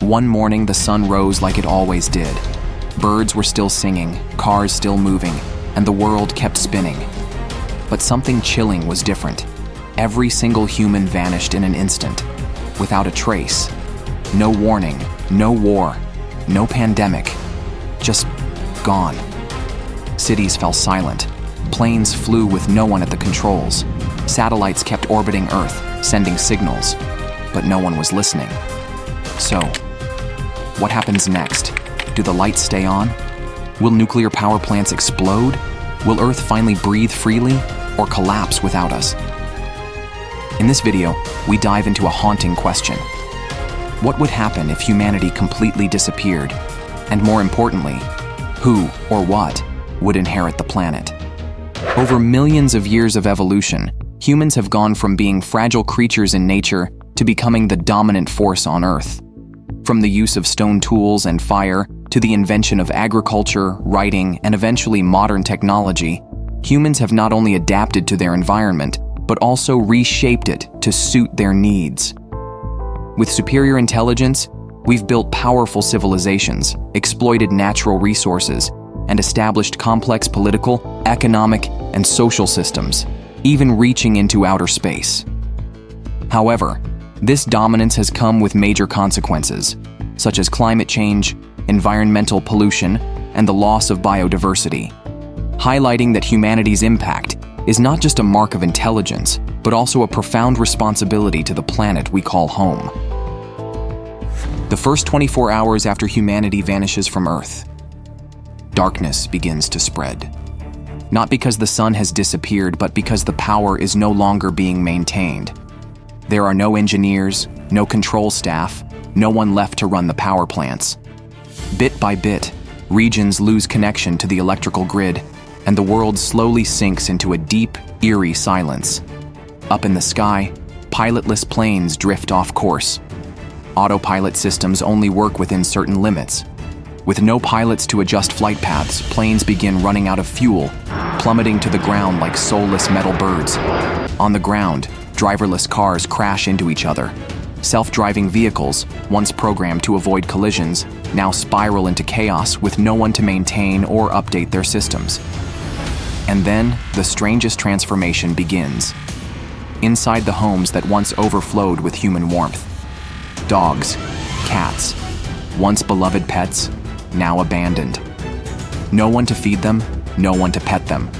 One morning, the sun rose like it always did. Birds were still singing, cars still moving, and the world kept spinning. But something chilling was different. Every single human vanished in an instant, without a trace. No warning, no war, no pandemic, just gone. Cities fell silent. Planes flew with no one at the controls. Satellites kept orbiting Earth, sending signals, but no one was listening. So, what happens next? Do the lights stay on? Will nuclear power plants explode? Will Earth finally breathe freely, or collapse without us? In this video, we dive into a haunting question. What would happen if humanity completely disappeared? And more importantly, who or what would inherit the planet? Over millions of years of evolution, humans have gone from being fragile creatures in nature to becoming the dominant force on Earth. From the use of stone tools and fire to the invention of agriculture, writing, and eventually modern technology, humans have not only adapted to their environment, but also reshaped it to suit their needs. With superior intelligence, we've built powerful civilizations, exploited natural resources, and established complex political, economic, and social systems, even reaching into outer space. However, this dominance has come with major consequences, such as climate change, environmental pollution, and the loss of biodiversity, highlighting that humanity's impact is not just a mark of intelligence, but also a profound responsibility to the planet we call home. The first 24 hours after humanity vanishes from Earth, darkness begins to spread. Not because the sun has disappeared, but because the power is no longer being maintained. There are no engineers, no control staff, no one left to run the power plants. Bit by bit, regions lose connection to the electrical grid, and the world slowly sinks into a deep, eerie silence. Up in the sky, pilotless planes drift off course. Autopilot systems only work within certain limits. With no pilots to adjust flight paths, planes begin running out of fuel, plummeting to the ground like soulless metal birds. On the ground, driverless cars crash into each other. Self-driving vehicles, once programmed to avoid collisions, now spiral into chaos with no one to maintain or update their systems. And then, the strangest transformation begins. Inside the homes that once overflowed with human warmth. Dogs, cats, once beloved pets, now abandoned. No one to feed them, no one to pet them.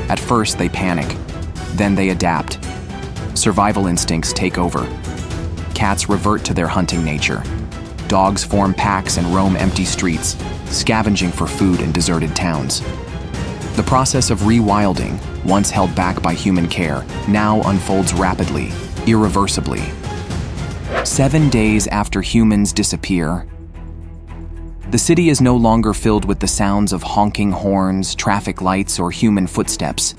At first they panic, then they adapt. Survival instincts take over. Cats revert to their hunting nature. Dogs form packs and roam empty streets, scavenging for food in deserted towns. The process of rewilding, once held back by human care, now unfolds rapidly, irreversibly. 7 days after humans disappear, the city is no longer filled with the sounds of honking horns, traffic lights, or human footsteps.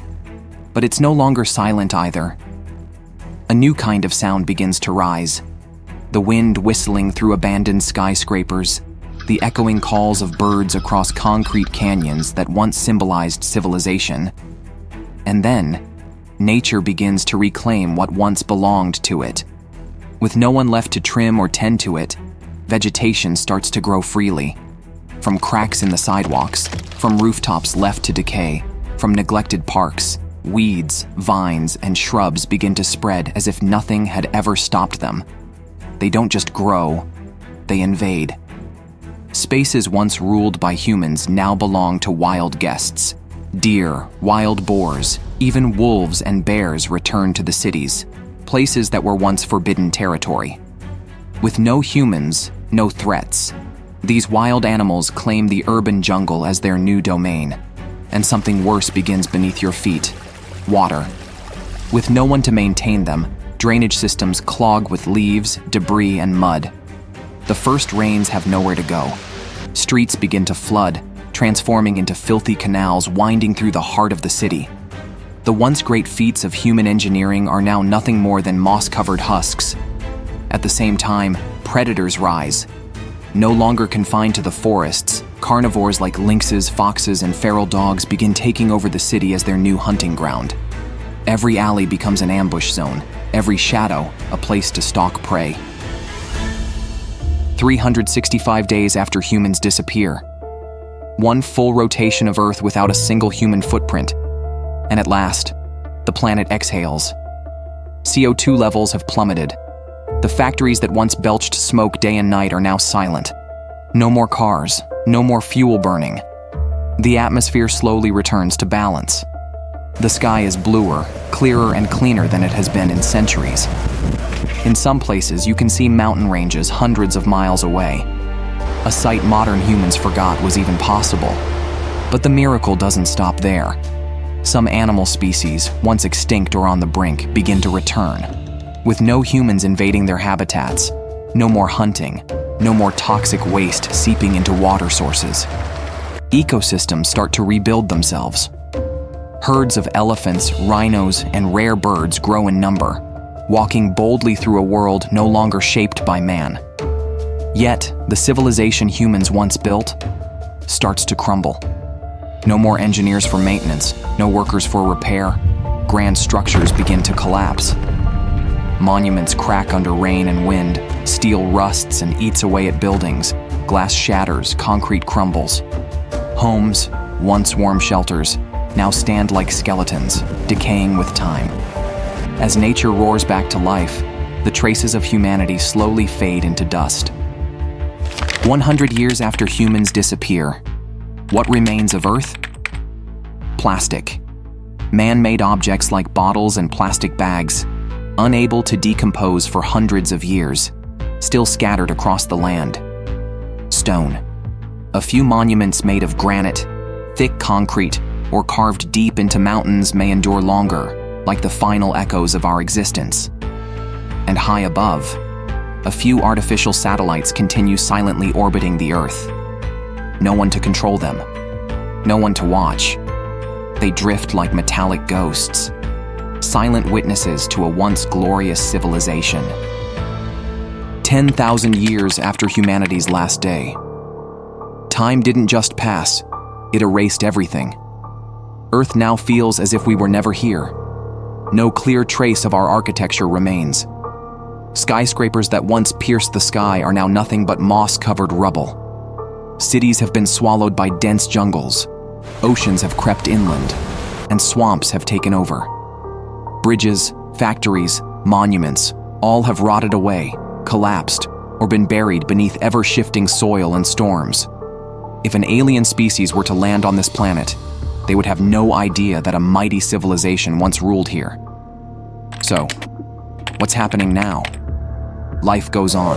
But it's no longer silent either. A new kind of sound begins to rise. The wind whistling through abandoned skyscrapers, the echoing calls of birds across concrete canyons that once symbolized civilization. And then, nature begins to reclaim what once belonged to it. With no one left to trim or tend to it, vegetation starts to grow freely. From cracks in the sidewalks, from rooftops left to decay, from neglected parks, weeds, vines, and shrubs begin to spread as if nothing had ever stopped them. They don't just grow, they invade. Spaces once ruled by humans now belong to wild guests. Deer, wild boars, even wolves and bears return to the cities, places that were once forbidden territory. With no humans, no threats. These wild animals claim the urban jungle as their new domain, and something worse begins beneath your feet: water. With no one to maintain them, drainage systems clog with leaves, debris, and mud. The first rains have nowhere to go. Streets begin to flood, transforming into filthy canals winding through the heart of the city. The once great feats of human engineering are now nothing more than moss-covered husks. At the same time, predators rise. No longer confined to the forests, carnivores like lynxes, foxes, and feral dogs begin taking over the city as their new hunting ground. Every alley becomes an ambush zone, every shadow a place to stalk prey. 365 days after humans disappear. One full rotation of Earth without a single human footprint. And at last, the planet exhales. CO2 levels have plummeted. The factories that once belched smoke day and night are now silent. No more cars, no more fuel burning. The atmosphere slowly returns to balance. The sky is bluer, clearer, and cleaner than it has been in centuries. In some places, you can see mountain ranges hundreds of miles away. A sight modern humans forgot was even possible. But the miracle doesn't stop there. Some animal species, once extinct or on the brink, begin to return. With no humans invading their habitats, no more hunting, no more toxic waste seeping into water sources. Ecosystems start to rebuild themselves. Herds of elephants, rhinos, and rare birds grow in number, walking boldly through a world no longer shaped by man. Yet, the civilization humans once built starts to crumble. No more engineers for maintenance, no workers for repair. Grand structures begin to collapse. Monuments crack under rain and wind, steel rusts and eats away at buildings, glass shatters, concrete crumbles. Homes, once warm shelters, now stand like skeletons, decaying with time. As nature roars back to life, the traces of humanity slowly fade into dust. 100 years after humans disappear, what remains of Earth? Plastic. Man-made objects like bottles and plastic bags, unable to decompose for hundreds of years, still scattered across the land. Stone. A few monuments made of granite, thick concrete, or carved deep into mountains may endure longer, like the final echoes of our existence. And high above, a few artificial satellites continue silently orbiting the Earth. No one to control them, no one to watch. They drift like metallic ghosts, silent witnesses to a once glorious civilization. 10,000 years after humanity's last day. Time didn't just pass, it erased everything. Earth now feels as if we were never here. No clear trace of our architecture remains. Skyscrapers that once pierced the sky are now nothing but moss-covered rubble. Cities have been swallowed by dense jungles. Oceans have crept inland, and swamps have taken over. Bridges, factories, monuments, all have rotted away, collapsed, or been buried beneath ever-shifting soil and storms. If an alien species were to land on this planet, they would have no idea that a mighty civilization once ruled here. So, what's happening now? Life goes on,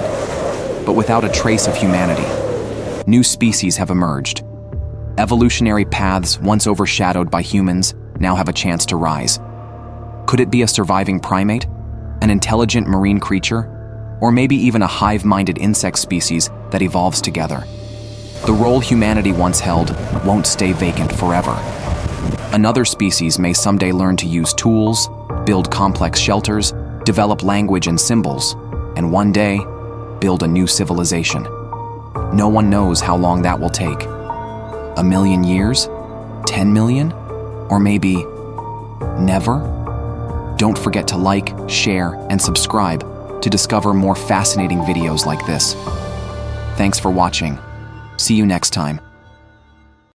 but without a trace of humanity. New species have emerged. Evolutionary paths once overshadowed by humans now have a chance to rise. Could it be a surviving primate, an intelligent marine creature, or maybe even a hive-minded insect species that evolves together? The role humanity once held won't stay vacant forever. Another species may someday learn to use tools, build complex shelters, develop language and symbols, and one day, build a new civilization. No one knows how long that will take. 1,000,000 years? 10 million? Or maybe never? Don't forget to like, share, and subscribe to discover more fascinating videos like this. Thanks for watching. See you next time.